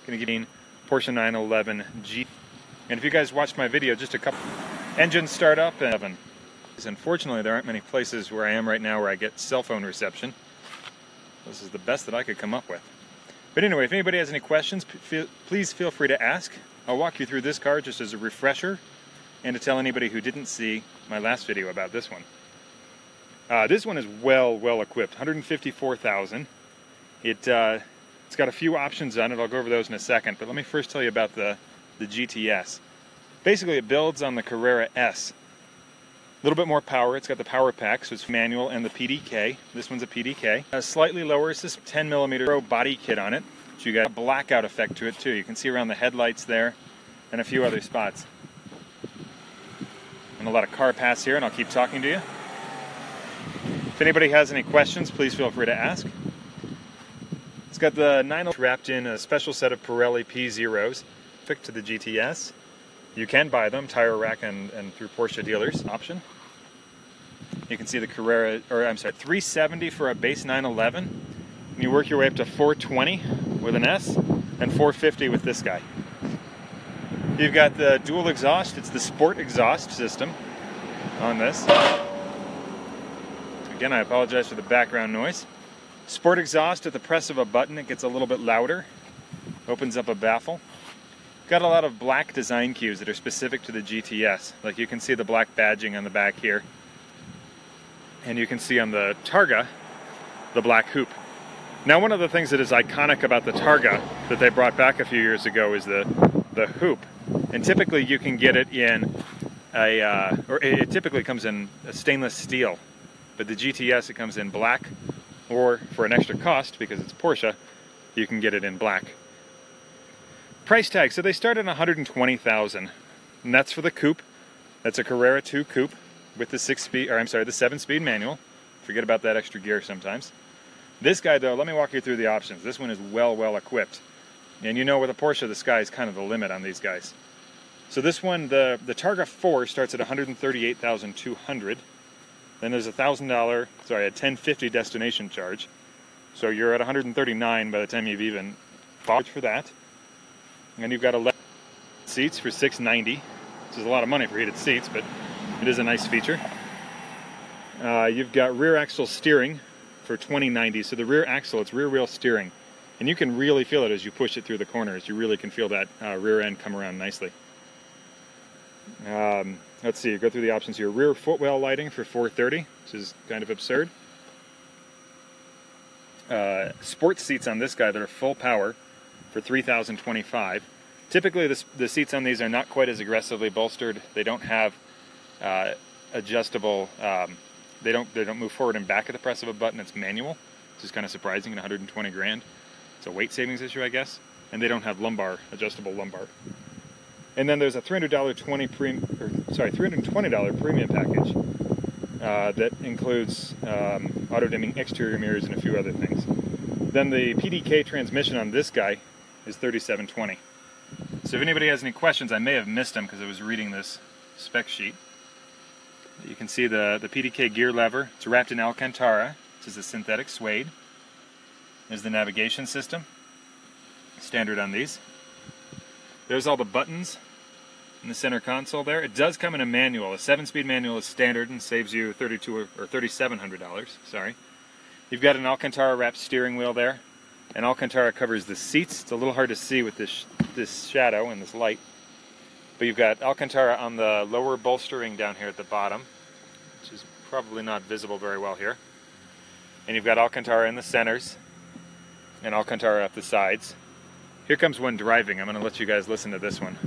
Going to give Porsche 911 G. And if you guys watched my video, just a couple engine startup and unfortunately there aren't many places where I am right now where I get cell phone reception. This is the best that I could come up with. But anyway, if anybody has any questions, please feel free to ask. I'll walk you through this car just as a refresher and to tell anybody who didn't see my last video about this one. This one is well equipped, 154,000. It's got a few options on it. I'll go over those in a second, but let me first tell you about the GTS. Basically, it builds on the Carrera S. A little bit more power. It's got the power pack, so it's manual, and the PDK. This one's a PDK. Slightly lower. It's this 10mm body kit on it. So you got a blackout effect to it too. You can see around the headlights there, and a few other spots. And a lot of car pass here, and I'll keep talking to you. If anybody has any questions, please feel free to ask. It's got the 911 wrapped in a special set of Pirelli P0s, fixed to the GTS. You can buy them, tire rack and through Porsche dealers option. You can see the Carrera, or I'm sorry, 370 for a base 911. And you work your way up to 420 with an S, and 450 with this guy. You've got the dual exhaust. It's the sport exhaust system on this. Again, I apologize for the background noise. Sport exhaust, at the press of a button, it gets a little bit louder. Opens up a baffle. Got a lot of black design cues that are specific to the GTS. Like you can see the black badging on the back here. And you can see on the Targa, the black hoop. Now, one of the things that is iconic about the Targa that they brought back a few years ago is the hoop. And typically you can get it in it typically comes in a stainless steel. But the GTS, it comes in black, or for an extra cost, because it's Porsche, you can get it in black. Price tag, so they start at $120,000, and that's for the coupe. That's a Carrera 2 coupe with the 7-speed manual. Forget about that extra gear sometimes. This guy, though, let me walk you through the options. This one is well equipped. And you know, with a Porsche, the sky is kind of the limit on these guys. So this one, the Targa 4 starts at $138,200. Then there's a $1050 destination charge. So you're at $139 by the time you've even bought for that. And you've got 11 seats for $690, which is a lot of money for heated seats, but it is a nice feature. You've got rear axle steering for $20.90. So the rear axle, it's rear wheel steering. And you can really feel it as you push it through the corners. You really can feel that rear end come around nicely. Let's see, go through the options here. Rear footwell lighting for $430, which is kind of absurd. Sports seats on this guy that are full power for $3,025. Typically the seats on these are not quite as aggressively bolstered. They don't have adjustable, they don't move forward and back at the press of a button. It's manual, which is kind of surprising at 120 grand. It's a weight savings issue, I guess. And they don't have adjustable lumbar. And then there's a $320 premium package that includes auto-dimming exterior mirrors and a few other things. Then the PDK transmission on this guy is $3720. So if anybody has any questions, I may have missed them because I was reading this spec sheet. You can see the PDK gear lever. It's wrapped in Alcantara, which is a synthetic suede. There's the navigation system, standard on these. There's all the buttons in the center console there. It does come in a manual. A 7-speed manual is standard and saves you $3,700. Sorry. You've got an Alcantara wrapped steering wheel there. And Alcantara covers the seats. It's a little hard to see with this shadow and this light. But you've got Alcantara on the lower bolstering down here at the bottom, which is probably not visible very well here. And you've got Alcantara in the centers and Alcantara up the sides. Here comes one driving. I'm going to let you guys listen to this one.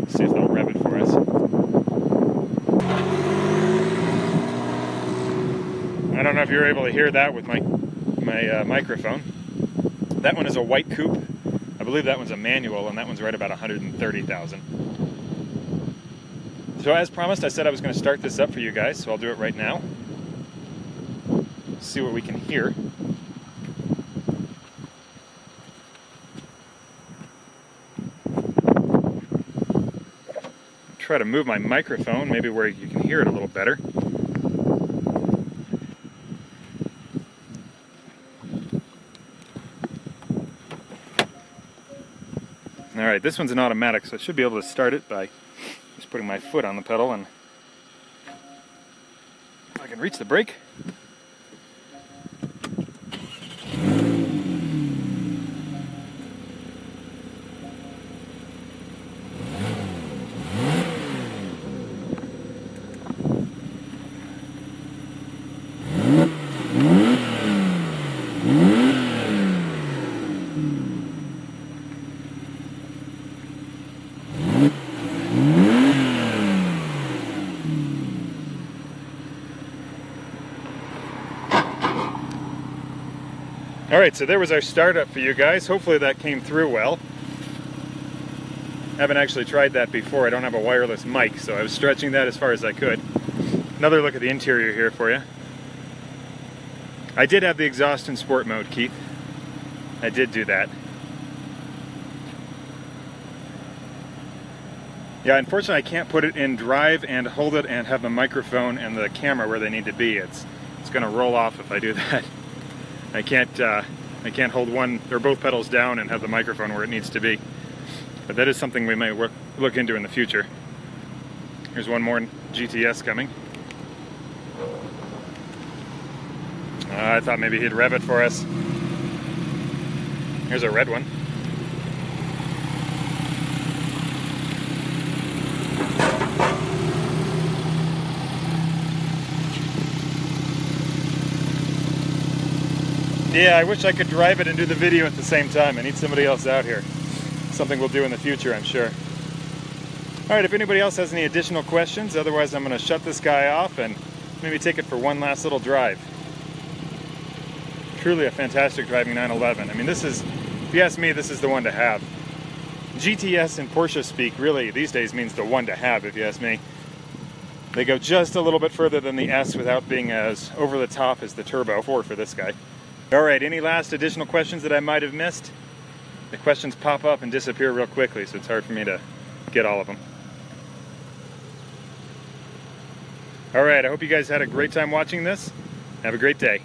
See if they'll rev it for us. I don't know if you're able to hear that with my microphone. That one is a white coupe. I believe that one's a manual, and that one's right about $130,000. So as promised, I said I was going to start this up for you guys, so I'll do it right now. See what we can hear. Try to move my microphone, maybe where you can hear it a little better. Alright, this one's an automatic, so I should be able to start it by just putting my foot on the pedal, and if I can reach the brake. Alright, so there was our startup for you guys. Hopefully that came through well. I haven't actually tried that before. I don't have a wireless mic, so I was stretching that as far as I could. Another look at the interior here for you. I did have the exhaust in sport mode, Keith. I did do that. Yeah, unfortunately I can't put it in drive and hold it and have the microphone and the camera where they need to be. It's going to roll off if I do that. I can't hold one or both pedals down and have the microphone where it needs to be. But that is something we may look into in the future. Here's one more GTS coming. I thought maybe he'd rev it for us. Here's a red one. Yeah, I wish I could drive it and do the video at the same time. I need somebody else out here. Something we'll do in the future, I'm sure. Alright, if anybody else has any additional questions, otherwise I'm going to shut this guy off and maybe take it for one last little drive. Truly a fantastic driving 911. I mean, this is, if you ask me, this is the one to have. GTS in Porsche speak really these days means the one to have, if you ask me. They go just a little bit further than the S without being as over the top as the Turbo 4 for this guy. Alright, any last additional questions that I might have missed? The questions pop up and disappear real quickly, so it's hard for me to get all of them. Alright, I hope you guys had a great time watching this. Have a great day.